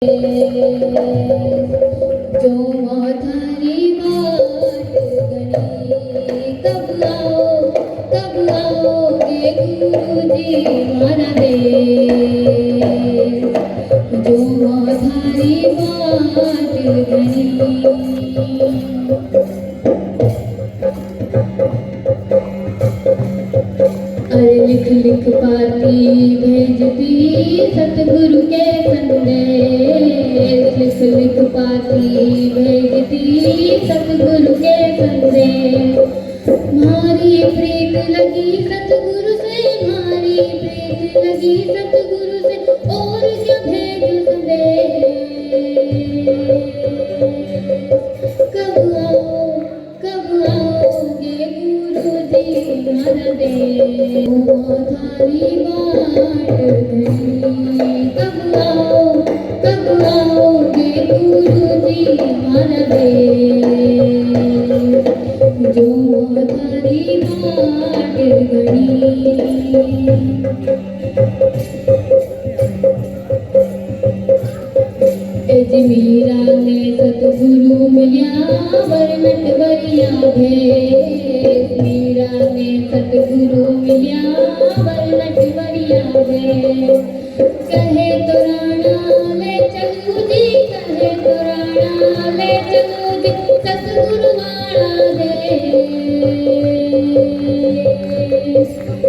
जो माधारी बाट गणी, कब आओगे गुरुजी मारा देश। जो माधारी बाट गणी, अरे लिख लिख पाती भेजती सतगुरु के संदेश। लिख लिख पाती भेजती सतगुरु के संदेश। मारी प्रीत लगी सतगुरु से, मारी प्रीत लगी सतगुरु से, और क्या भेजूं संदेश। कब आओगे गुरुजी मारा देश। माधारी बाट गणी, कब आओगे गुरुजी मारा देश। जो माधारी बाट गणी, मीरा ने सतगुरु मिल्या वर्णन बरिया भेष। मीरा ने सतगुरु मिल्या वर्णन बरिया भेष। कहे तो राणा ले चलू जी, कहे तो राणा ले चलू जी, सतगुरु वाला देश।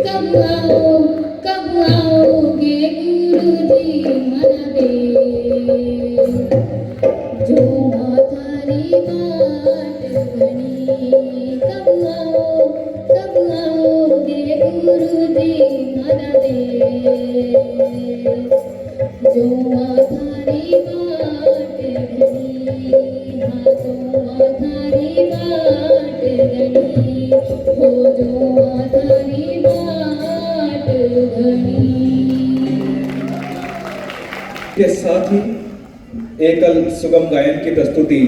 कब आओगे गुरुजी मारा देश। जो माधारी बाट गणी, कब आओगे गुरुजी मारा देश। जो माधारी बाट गणी, हाँ जो माधारी बाट गणी, हो जो माधारी बाट गणी। के साथ ही एकल सुगम गायन की प्रस्तुति